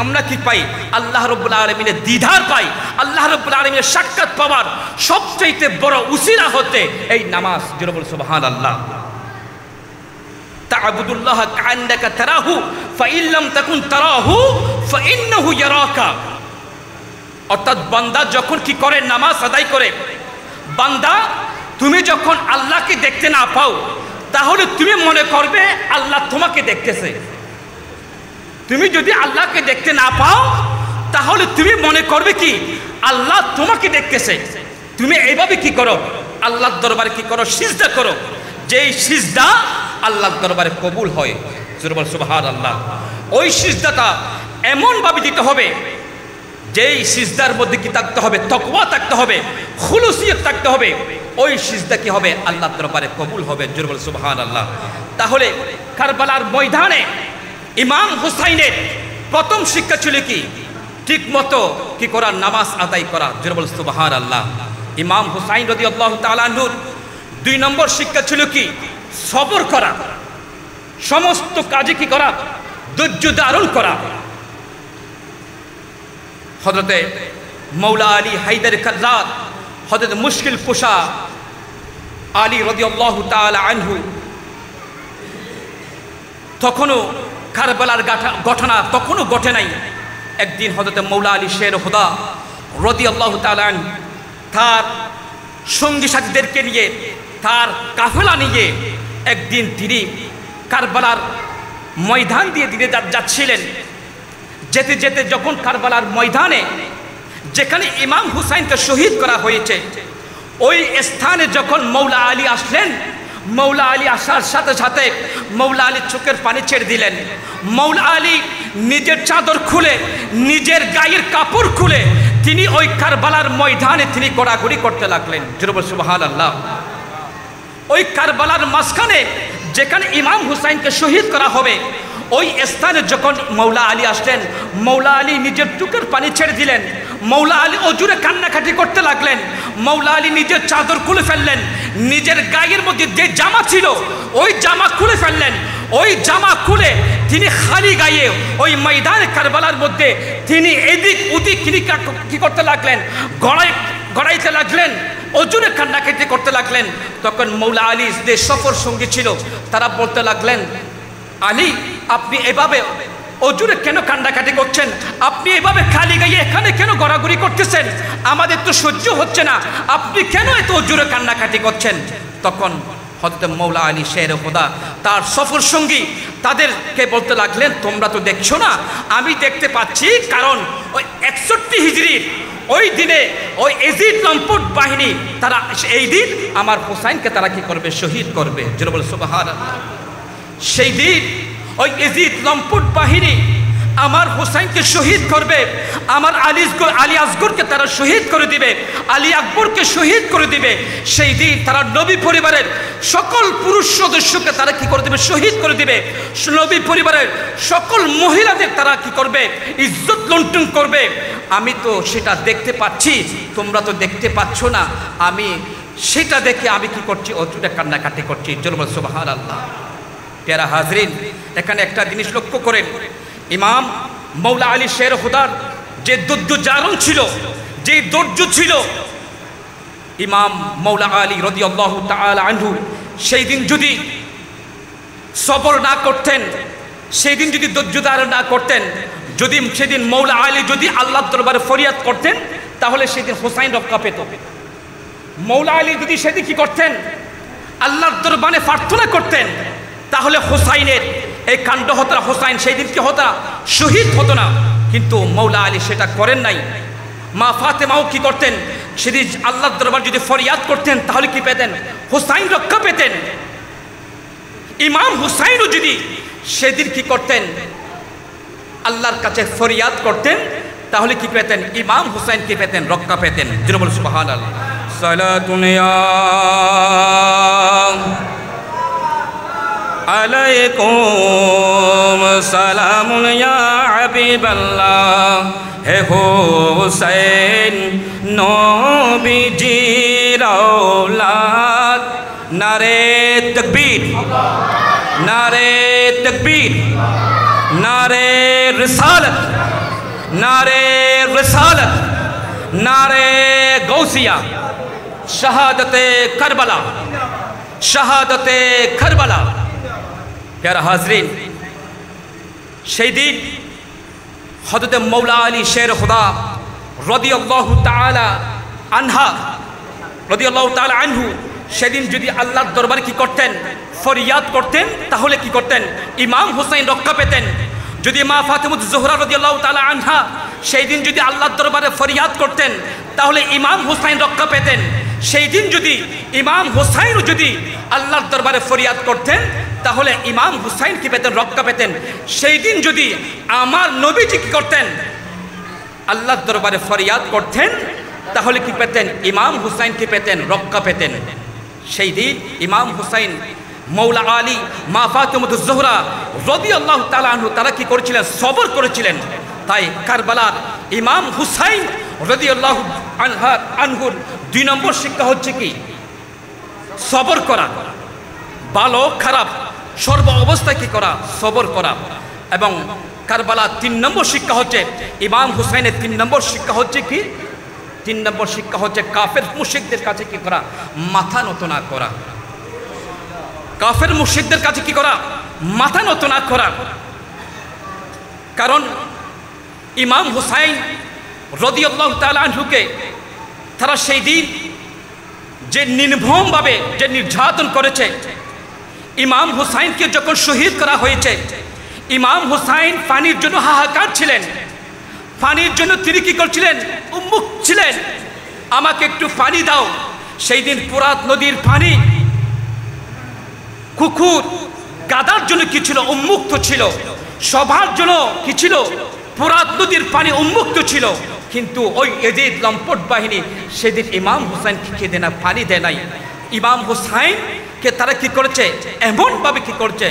আমরা কি পাই? আল্লাহ রাব্বুল আলামিনের দিদার পাই, আল্লাহ রাব্বুল আলামিনের সাক্ষাৎ পাওয়ার সবচেয়ে বড় উসিলা হতে এই নামাজ। সুবহানাল্লাহ। তা'বুদুল্লাহ কা'আন্নাকা তারাহু ফাইন লাম তাকুন তারাহু ফাইন্নাহু ইয়ারাকা। অর্থাৎ বান্দা যখন কি করে, নামাজ আদায় করে, বান্দা তুমি যখন আল্লাহকে দেখতে না পাও তাহলে তুমি মনে করবে আল্লাহ তোমাকে দেখতেছে। তুমি যদি আল্লাহকে দেখতে না পাও তাহলে তুমি মনে করবে কি আল্লাহ তোমাকে দেখতেছে। তুমি এইভাবে কি করো, আল্লাহর দরবারে কি করো, সিজদা করো। যেই সিজদা আল্লাহর দরবারে কবুল হয়। সুবহানাল্লাহ। ওই সিজদাটা এমন ভাবে দিতে হবে যেই সিজদার মধ্যে কি থাকতে হবে, তাকওয়া থাকতে হবে, খুলুসিয়ত থাকতে হবে। ওই সিজদা কি হবে, আল্লাহর দরবারে কবুল হবে। জোরে বল সুবহানাল্লাহ। তাহলে কারবালার ময়দানে ইমাম হুসাইনের প্রথম শিক্ষা ছিল কি, ঠিক মতো কি করা, নামাজ আদায় করা। জোরে বল সুবহানাল্লাহ। ইমাম হুসাইন রাদিয়াল্লাহু তাআলা আনহু 2 নম্বর শিক্ষা ছিল কি, সবর করা, সমস্ত কাজে কি করা, ধৈর্য ধারণ করা। হযরতে মৌলা আলী হায়দার কাররাত, হযরত মুশকিল কুশা আলী রাদিয়াল্লাহু তাআলা আনহু, তখনও কারবালার ঘটনা তখনও ঘটে নাই। একদিন হযরত মৌলা আলী শের খুদা রাদিয়াল্লাহু তাআলা আনহু তার সঙ্গী সাথীদেরকে নিয়ে, তার কাফেলা নিয়ে একদিন তিনি কারবালার ময়দান দিয়ে দিনে যাচ্ছিলেন। যেতে যেতে যখন কারবালার ময়দানে যেখানে ইমাম হুসাইনকে শহীদ করা হয়েছে, ওই স্থানে যখন মৌলা আলী আসলেন, মৌলা আলী আসার সাথে সাথে মৌলা আলী চোখের পানি ছেড়ে দিলেন। মৌলা আলী নিজের চাদর খুলে, নিজের গায়ের কাপড় খুলে তিনি ওই কারবালার ময়দানে তিনি ঘোরাঘুরি করতে লাগলেন। সুবহানাল্লাহ। ওই কারবালার মাঝখানে যেখানে ইমাম হুসাইনকে শহীদ করা হবে, ওই স্থানে যখন মৌলা আলী আসলেন, মৌলা আলী নিজের চোখের পানি ছেড়ে দিলেন। মৌলা আলী অজুরে কান্নাকাটি করতে লাগলেন। মৌলা আলী নিজের চাদর খুলে ফেললেন, নিজের গায়ের মধ্যে যে জামা ছিল ওই জামা খুলে ফেললেন। ওই জামা খুলে তিনি খালি গায়ে ওই ময়দানে কারবালার মধ্যে তিনি এদিক ওদিক কি করতে লাগলেন, গড়াইতে লাগলেন, অজুরে কান্নাকাটি করতে লাগলেন। তখন মৌলা আলী যে সফর সঙ্গী ছিল তারা বলতে লাগলেন, আলী আপনি এভাবে অজুরে কেন কান্নাকাটি করছেন, আপনি এভাবে খালি গায়ে এখানে কেন ঘোরাঘুরি করতেছেন, আমাদের তো সহ্য হচ্ছে না, আপনি কেন এত অজুরে কান্নাকাটি করছেন। তখন হযরত মৌলা আলী শের খোদা তার সফর সঙ্গী তাদেরকে বলতে লাগলেন, তোমরা তো দেখছো না, আমি দেখতে পাচ্ছি, কারণ ওই 61 হিজরির ওই দিনে ওই এজিদ লম্পট বাহিনী তারা এই দিন আমার হুসাইনকে তারা কি করবে, শহীদ করবে। যেন বলে সুবহানাল্লাহ। সেই দিন ওই এজিদ লম্পট বাহিনী আমার হুসাইনকে শহীদ করবে, আমার আলী আসগরকে তারা শহীদ করে দিবে, আলী আকবরকে শহীদ করে দিবে। সেই দিন তারা নবী পরিবারের সকল পুরুষ সদস্যকে তারা কি করে দিবে, শহীদ করে দিবে। নবী পরিবারের সকল মহিলাদের তারা কি করবে, ইজ্জত লুণ্ঠন করবে। আমি তো সেটা দেখতে পাচ্ছি, তোমরা তো দেখতে পাচ্ছ না। আমি সেটা দেখে আমি কি করছি, অতটা কান্নাকাটি করছি। জোরে সুবহানাল্লাহ। প্যারা হাজরিন, এখানে একটা জিনিস লক্ষ্য করেন, ইমাম মৌলা আলী শের খোদার যে দুর্জারণ ছিল, যে ধৈর্য ছিল, ইমাম মৌলা আলী রাদিয়াল্লাহু তাআলা আনহু সেই দিন যদি সবর না করতেন, সেই দিন যদি ধৈর্য ধারণ না করতেন, যদি সেদিন মৌলা আলী যদি আল্লাহর দরবারে ফরিয়াদ করতেন, তাহলে সেদিন হুসাইন রক্ষা পেত। মৌলা আলী যদি সেদিন কি করতেন, আল্লাহর দরবারে প্রার্থনা করতেন, তাহলে হুসাইনের এই কাণ্ড হতো না, হুসাইন সেই দিন কি হতো না, শহীদ হতো না। কিন্তু মৌলা আলী সেটা করেন নাই। মা ফাতেমাও কি করতেন, সেদিন আল্লাহর দরবার যদি ফরিয়াদ করতেন, তাহলে কি পেতেন, হুসাইন রক্ষা পেতেন। ইমাম হুসাইনও যদি সেদিন কি করতেন, আল্লাহর কাছে ফরিয়াদ করতেন, তাহলে কি পেতেন, ইমাম হুসাইন কি পেতেন, রক্ষা পেতেন। যেন বল সুবহানাল্লাহ। সালাতুন ইয়া আলাইকুম সালামুন ইয়া হাবিবাল্লাহ, হে হুসাইন নবীজির আওলাদ। নারে তাকবীর, নারে তাকবীর, নারে রিসালাত, নারে রিসালাত, নারে গৌসিয়া, শাহাদতে কারবালা, শাহাদতে কারবালা। প্যারা হাজরিন, সেই দিন হযরত মৌলা আলী শের খোদা রাদিয়াল্লাহু তাআলা আনহা রাদিয়াল্লাহু তাআলা আনহু সেদিন যদি আল্লাহর দরবারে কি করতেন, ফরিয়াদ করতেন, তাহলে কি করতেন, ইমাম হুসাইন রক্ষা পেতেন। যদি মা ফাতেমা জোহরা রাদিয়াল্লাহু তাআলা আনহা সেই দিন যদি আল্লাহর দরবারে ফরিয়াদ করতেন, তাহলে ইমাম হুসাইন রক্ষা পেতেন। সেই দিন যদি ইমাম হুসাইন যদি আল্লাহর দরবারে ফরিয়াদ করতেন, তাহলে ইমাম হুসাইন কি পেতেন, রক্ষা পেতেন। সেই দিন যদি আমার নবীজি কি করতেন, আল্লাহর দরবারে ফরিয়াদ করতেন, তাহলে কি পেতেন, ইমাম হুসাইন কি পেতেন, রক্ষা পেতেন। সেই দিন ইমাম হুসাইন, মৌলা আলী, মা ফাতেমা জোহরা রাদিয়াল্লাহু তাআলা আনহু তারা কি করেছিলেন, সবর করেছিলেন। তাই কারবালার ইমাম হুসাইন রাদিয়াল্লাহু আনহুর 2 নম্বর শিক্ষা হচ্ছে কি, সবর করা, ভালো খারাপ সর্ব অবস্থায় কি করা, সবর করা। এবং কারবালা 3 নম্বর শিক্ষা হচ্ছে, ইমাম হুসাইনের 3 নম্বর শিক্ষা হচ্ছে কি, 3 নম্বর শিক্ষা হচ্ছে কাফের মুশরিকদের কাছে কি করা, মাথা নত না করা। কাফের মুশরিকদের কাছে কি করা, মাথা নত না করা। কারণ ইমাম হুসাইন রাদিয়াল্লাহু তাআলা আনহুকে তারা সেই দিন যে নির্মমভাবে যে নির্যাতন করেছে, ইমাম হুসাইনকে যখন শহীদ করা হয়েছে, ইমাম হুসাইন পানির জন্য হাহাকার ছিলেন। পানির জন্য তিনি কি করছিলেন, উন্মুখ ছিলেন, আমাকে একটু পানি দাও। সেই দিন ফুরাত নদীর পানি কুকুর গাদার জন্য কি ছিল, উন্মুক্ত ছিল। সবার জন্য কি ছিল, ফুরাত নদীর পানি উন্মুক্ত ছিল। কিন্তু ওই এজিদ লম্পট বাহিনী সেদিন ইমাম হুসাইনকে খেতে না, পানি দেয় নাই। ইমাম হুসাইনকে তারা কি করেছে, এমনভাবে কি করছে,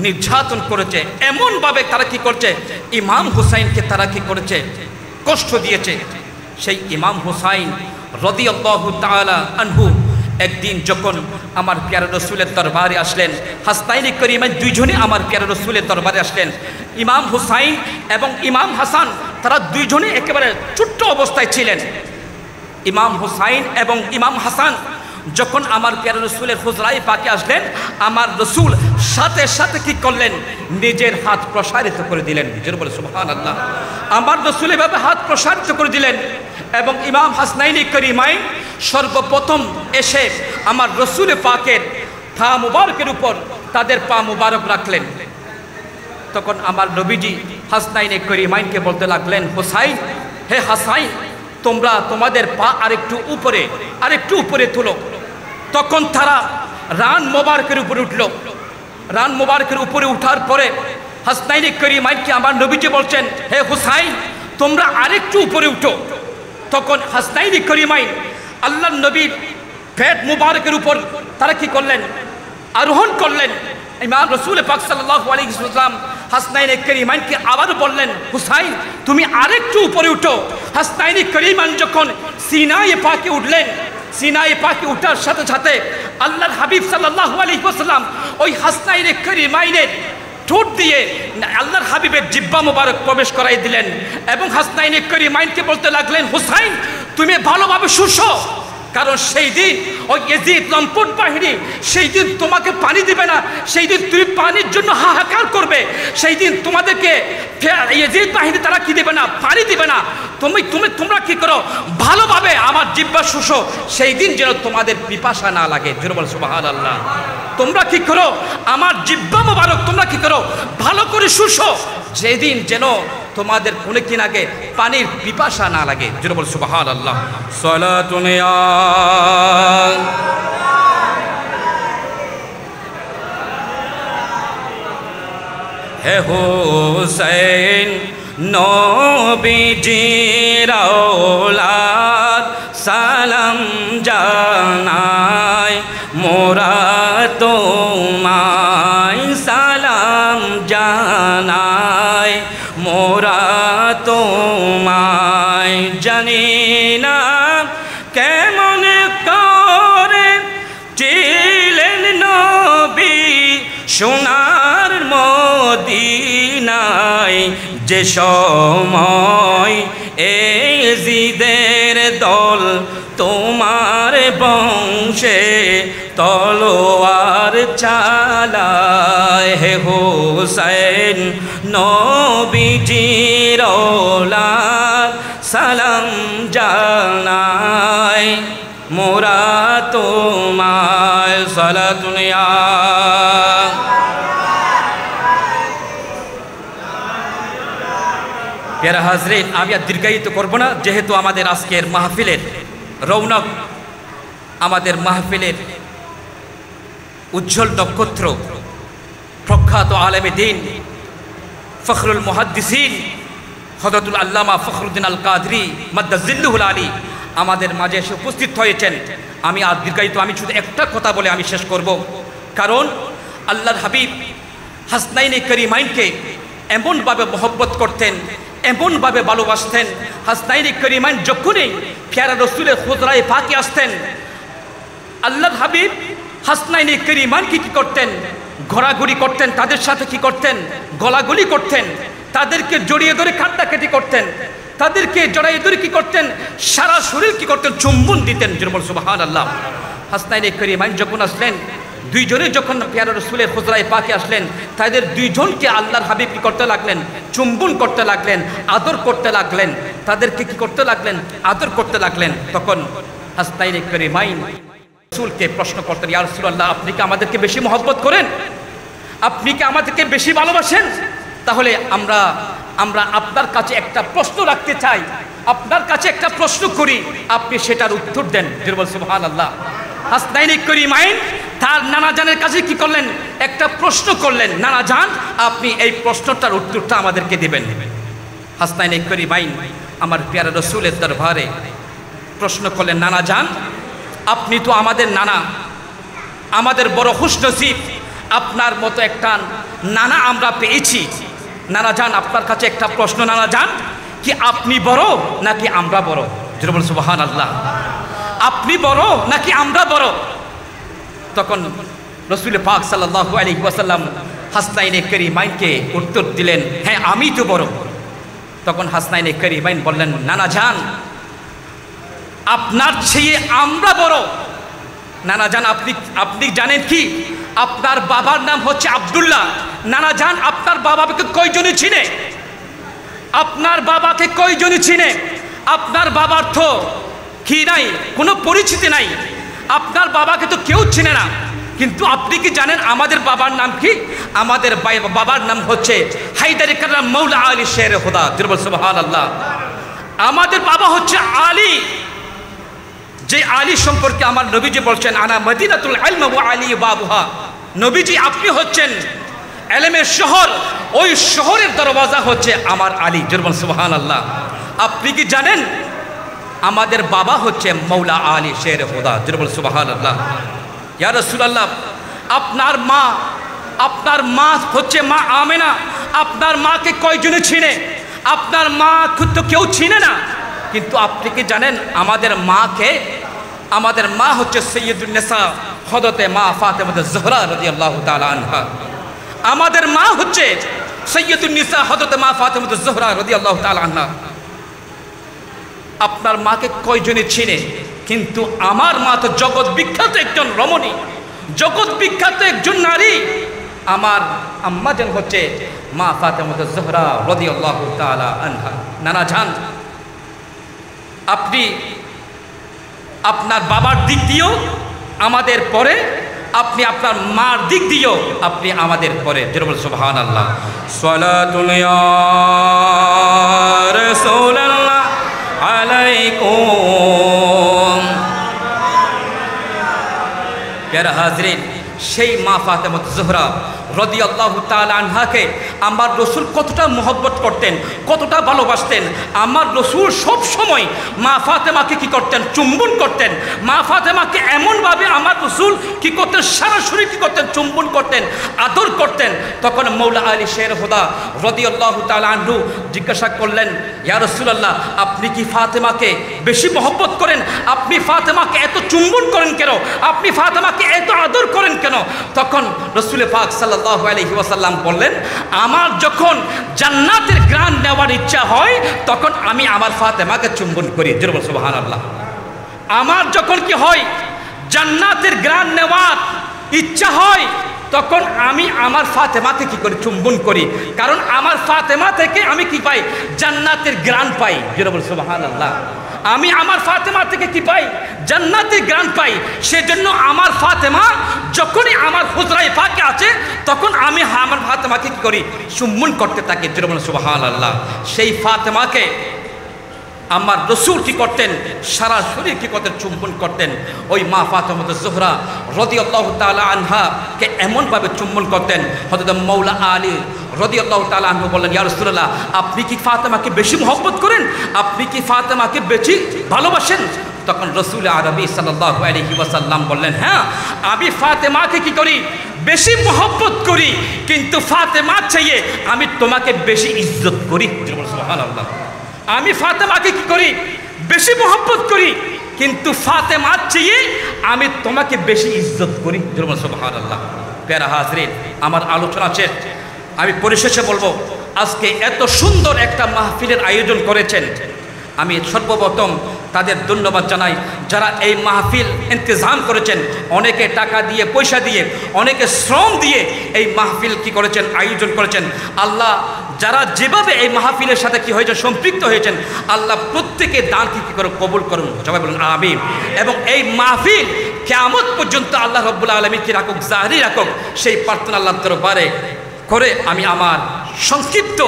নির্যাতন করেছে, এমনভাবে তারা কি করছে, ইমাম হুসাইনকে তারা কি করেছে, কষ্ট দিয়েছে। সেই ইমাম হুসাইন রাদিয়াল্লাহু তাআলা আনহু একদিন যখন আমার প্যারা রসুলের দরবারে আসলেন, হাসনাইনি করিমাইন দুইজনে আমার প্যারা রসুলের দরবারে আসলেন। ইমাম হুসাইন এবং ইমাম হাসান তারা দুইজনে একেবারে ছোট্ট অবস্থায় ছিলেন। ইমাম হুসাইন এবং ইমাম হাসান যখন আমার প্যারা রসুলের হুজরায়ে পাকে আসলেন, আমার রসুল সাথে সাথে কি করলেন, নিজের হাত প্রসারিত করে দিলেন। জোরে বলে সুবহানাল্লাহ। আমার রসুল এভাবে হাত প্রসারিত করে দিলেন এবং ইমাম হাসনাইনি করিমাইন সর্বপ্রথম এসে আমার রসুল পাকের পা মুবারকের উপর তাদের পা মুবারক রাখলেন। তখন আমার নবীজি হাসনাইনে করিমাইনকে বলতে লাগলেন, হুসাইন, হে হাসাইন, তোমরা তোমাদের পা আরেকটু উপরে তুলো। তখন তারা রান মোবারকের উপরে উঠল। রান মোবারকের উপরে উঠার পরে হাসনাইনে করিমাইনকে আমার নবীজি বলছেন, হে হুসাইন, তোমরা আরেকটু উপরে উঠো। তখন হাসনাইনে করিমাইন আল্লাহর নবীর পেট মুবারকের উপর তারা কি করলেন? আরোহণ করলেন। ইমাম রাসূল পাক সাল্লাল্লাহু আলাইহি ওয়াসাল্লাম হাসনাইনে করিমাইনকে আবার বললেন, হুসাইন, তুমি আরেকটু উপরে উঠো। হাসনাইনে করিমাইন যখন সিনায়ে পাকে উঠলেন, সিনায়ে পাকে উঠার সাথে সাথে আল্লাহর হাবিব সাল্লাল্লাহু আলাইহি ওয়াসাল্লাম ওই হাসনাইনে করিমাইনের ঠোঁট দিয়ে আল্লাহর হাবিবের জিহ্বা মুবারক প্রবেশ করাই দিলেন এবং হাসনাইনে করিমাইনকে বলতে লাগলেন, হুসাইন, তুমি ভালোভাবে শুষো, কারণ সেই দিন ওই ইয়াজিদ লম্পট বাহিনী সেই দিন তোমাকে পানি দিবে না, সেই দিন তুমি পানির জন্য হাহাকার করবে, সেই দিন তোমাদেরকে ইয়াজিদ বাহিনী তারা কি দিবে না, পানি দিবে না। তোমরা কি করো, ভালোভাবে আমার জিহ্বা শুষো, সেই দিন যেন তোমাদের পিপাসা না লাগে। জোরে বল সুবহানাল্লাহ। তোমরা কি করো, আমার জিহ্বা মোবারক তোমরা কি করো, ভালো করে শুষো, যেদিন যেন তোমাদের কোনে কি লাগে, পানির পিপাসা না লাগে। জোরে বল সুবহানাল্লাহ। সালাতুন ইয়া হে হুসাইন, নবীজির আওলাদ, সালাম জানাই মোরা তোমায়, সালাম জানাই মোরা তোমায়। জানি না কেমন করে ছিলেন নবী সোনার মদিনায়, যে সময় ইয়াজিদের দল তোমার বংশে তলোয়ার চালায়। হে হুসাইন, নবীজির আওলাদ, সালাম জানাই মোরা তোমায়। সালাতুন ইয়া প্যারা হাজরিন, আমি আর দীর্ঘায়িত করবো না, যেহেতু আমাদের আজকের মাহফিলের রৌনক, আমাদের মাহফিলের উজ্জ্বল নক্ষত্র, প্রখ্যাত আলেমে দ্বীন, ফখরুল মুহাদ্দিসিন হযরতুল আল্লামা ফখরুদ্দিন আল কাদরি মাদ্দাজিল্লুহুল আলী আমাদের মাঝে এসে উপস্থিত হয়েছেন। আমি আর দীর্ঘায়িত, আমি শুধু একটা কথা বলে আমি শেষ করব, কারণ আল্লাহর হাবিব হাসনাইনে করিমাইনকে এমনভাবে মহব্বত করতেন, এমনভাবে ভালোবাসতেন। হাসনাইনে করিমাইন যখনই পেয়ারা রসুলের খুদরায়ে পাকে আসতেন, আল্লাহর হাবিব হাসনাইনে করিমাইনকে কি করতেন, ঘোরাঘুরি করতেন, তাদের সাথে কি করতেন, গলাগলি করতেন, তাদেরকে জড়িয়ে ধরে কান্নাকাটি করতেন, তাদেরকে জড়িয়ে ধরে কি করতেন, সারা শরীর কি করতেন, চুম্বন দিতেন। সুবহানাল্লাহ। হাসনাইনে করিমাইন যখন আসলেন, দুইজনে যখন পেয়ারা রসুলের খুদরায়ে পাকে আসলেন, তাদের দুইজনকে আল্লাহর হাবিব কি করতে লাগলেন, চুম্বন করতে লাগলেন, আদর করতে লাগলেন, তাদেরকে কি করতে লাগলেন, আদর করতে লাগলেন। তখন হাসনাইনে করিমাইন রাসূলকে প্রশ্ন করতেন, ইয়া রাসূলুল্লাহ, আপনি কি আমাদেরকে বেশি মহব্বত করেন, আপনি কি আমাদেরকে বেশি ভালোবাসেন? তাহলে আমরা আপনার কাছে একটা প্রশ্ন রাখতে চাই, আপনার কাছে একটা প্রশ্ন করি, আপনি সেটার উত্তর দেন। সুবহানাল্লাহ। হাসনাইনে করিমাইন তার নানা জানের কাছে কি করলেন, একটা প্রশ্ন করলেন, নানা জান, আপনি এই প্রশ্নটার উত্তরটা আমাদেরকে দিবেন। হাসনাইনে করিমাইন আমার পেয়ারা রসুলের দরবারে প্রশ্ন করলেন, নানা জান, আপনি তো আমাদের নানা, আমাদের বড় খুশনসিব, আপনার মতো একটা নানা আমরা পেয়েছি। নানা জান, আপনার কাছে একটা প্রশ্ন, নানা জান, কি আপনি বড় নাকি আমরা বড়? জোরে বলুন সুবহানাল্লাহ। আপনি বড় নাকি আমরা বড়? তখন রাসূল পাক সাল্লাল্লাহু আলাইহি ওয়াসাল্লাম হাসনাইনে করিমাইনকে উত্তর দিলেন, হ্যাঁ আমি তো বড়। তখন হাসনাইনে করিমাইন বললেন, নানা জান, আপনার চেয়ে আমরা বড়। নানা জান, আপনি জানেন কি, আপনার বাবার নাম হচ্ছে আব্দুল্লাহ। নানা জান, আপনার বাবাকে কয়জনই চিনে? আপনার বাবাকে কয়জনই চিনে? আপনার বাবার তো কি নাই, কোনো পরিচিতি নাই, আপনার বাবাকে তো কেউ চিনে না। কিন্তু আপনি কি জানেন আমাদের বাবার নাম কি? আমাদের বাবার নাম হচ্ছে হায়দারে কাররাম মৌলা আলী শের খুদা। সুবহানাল্লাহ। আমাদের বাবা হচ্ছে আলী, যে আলী সম্পর্কে আমার নবীজি বলছেন আনা মদিনাতুল ইলম ওয়া আলী বাবুহা। নবীজি আপনি হচ্ছেন ইলমের শহর, ওই শহরের দরওয়াজা হচ্ছে আমার আলী। সুবহানাল্লাহ। আপনি কি জানেন আমাদের বাবা হচ্ছে মৌলা আলী শের খুদা। সুবহানাল্লাহ। ইয়া রাসূলুল্লাহ, আপনার মা হচ্ছে মা আমেনা। আপনার মাকে কয়জনে চিনে? আপনার মা তো কেউ চিনে না। কিন্তু আপনি কি জানেন আমাদের মাকে? আমাদের মা হচ্ছে সৈয়দুন নিসা হযরতে মা ফাতেমা জোহরা রাদিয়াল্লাহু তাআলা আনহা। আমাদের মা হচ্ছে সৈয়দুন নিসা হযরতে মা ফাতেমা জোহরা রাদিয়াল্লাহু তাআলা আনহা। আপনার মাকে কয়জনে চিনে? কিন্তু আমার মা তো জগৎ বিখ্যাত একজন রমণী, জগৎ বিখ্যাত একজন নারী। আমার আম্মা যেন হচ্ছে মা ফাতেমা জোহরা রাদিয়াল্লাহু তাআলা আনহা। নানা জান, আপনি আপনার বাবার দিক দিয়েও আমাদের পরে, আপনি আপনার মার দিক দিয়েও আপনি আমাদের পরে। সুবহানাল্লাহ। সালাতুল ইয়া রাসূলুল্লাহ আলাইকুম। প্যারা হাজরিন, সেই মা ফাতেমা জোহরা রাদিয়াল্লাহু তাআলা আনহাকে আমার রসুল কতটা মহব্বত করতেন, কতটা ভালোবাসতেন। আমার রসুল সব সময় মা ফাতেমাকে কি করতেন? চুম্বন করতেন। মা ফাতেমাকে এমনভাবে আমার রসুল কি করতেন? সরাসরি কি করতেন? চুম্বন করতেন, আদর করতেন। তখন মৌলা আলী শের খুদা রাদিয়াল্লাহু তাআলা আনহু জিজ্ঞাসা করলেন, ইয়া রাসূলুল্লাহ, আপনি কি ফাতেমাকে বেশি মহব্বত করেন? আপনি ফাতেমাকে এত চুম্বন করেন কেন? আপনি ফাতেমাকে এত আদর করেন কেন? তখন রাসূল পাক সাল্লাল্লাহু আলাইহি ওয়াসাল্লাম বললেন, আমার যখন জান্নাতের ঘ্রাণ নেওয়ার ইচ্ছা হয় তখন আমি আমার ফাতেমাকে চুম্বন করি। সুবহানাল্লাহ। আমার যখন কি হয় জান্নাতের ঘ্রাণ নেওয়ার ইচ্ছা হয় তখন আমি আমার ফাতেমাকে কি করি? চুম্বন করি। কারণ আমার ফাতেমা থেকে আমি কি পাই? জান্নাতের ঘ্রাণ পাই। সুবহানাল্লাহ। আমি আমার ফাতেমা থেকে কি পাই? জান্নাতের ঘ্রাণ পাই। সেজন্য আমার ফাতেমা যখনই আমার হুজরায়ে পাকে আছে তখন আমি আমার ফাতেমাকে কি করি? চুম্বন করতে থাকি। সুবহানাল্লাহ। সেই ফাতেমাকে আমার রসুল কি করতেন? সারা শরীর কি করতেন? চুম্বন করতেন। ওই মা ফাতেমা জোহরা রাদিয়াল্লাহু তাআলা আনহাকে এমনভাবে চুম্বন করতেন, হযরত মৌলা আলী রাদিয়াল্লাহু তাআলা আনহু বললেন, ইয়া রাসূলুল্লাহ, আপনি কি ফাতেমাকে বেশি মহব্বত করেন? আপনি কি ফাতেমাকে বেশি ভালোবাসেন? তখন রসুল আরবি সাল্লাল্লাহু আলাইহি ওয়াসাল্লাম বললেন, হ্যাঁ, আমি ফাতেমাকে কি করি? বেশি মহব্বত করি, কিন্তু ফাতেমা চাইয়ে আমি তোমাকে বেশি ইজ্জত করি। সুবহানাল্লাহ। আমি ফাতেমাকে কি করি? বেশি মহব্বত করি, কিন্তু ফাতেমা চেয়ে আমি তোমাকে বেশি ইজ্জত করি। সুবহানাল্লাহ। প্যারা হাজরিন, আমার আলোচনা শেষ। আমি পরিশেষে বলবো, আজকে এত সুন্দর একটা মাহফিলের আয়োজন করেছেন, আমি সর্বপ্রথম তাদের ধন্যবাদ জানাই যারা এই মাহফিল ইন্তজাম করেছেন। অনেকে টাকা দিয়ে, পয়সা দিয়ে, অনেকে শ্রম দিয়ে এই মাহফিল কি করেছেন? আয়োজন করেছেন। আল্লাহ যারা যেভাবে এই মাহফিলের সাথে কি হয়েছে? সম্পৃক্ত হয়েছেন, আল্লাহ প্রত্যেকে দানকে কি করে কবুল করুন। সবাই বলুন আমিন। এবং এই মাহফিল কিয়ামত পর্যন্ত আল্লাহ রাব্বুল আলামিন কি রাখুক, জারি রাখুক, সেই প্রার্থনা আল্লাহর দরবারে করে আমি আমার সংক্ষিপ্ত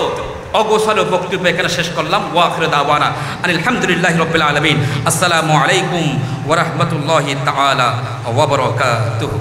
অগোছালো বক্তব্য এখানে শেষ করলাম। ওয়া আখিরু দাওয়ানা আলহামদুলিল্লাহি রাব্বিল আলামিন। আসসালামু আলাইকুম ওয়া রাহমাতুল্লাহি তাআলা ওয়া বারাকাতুহু।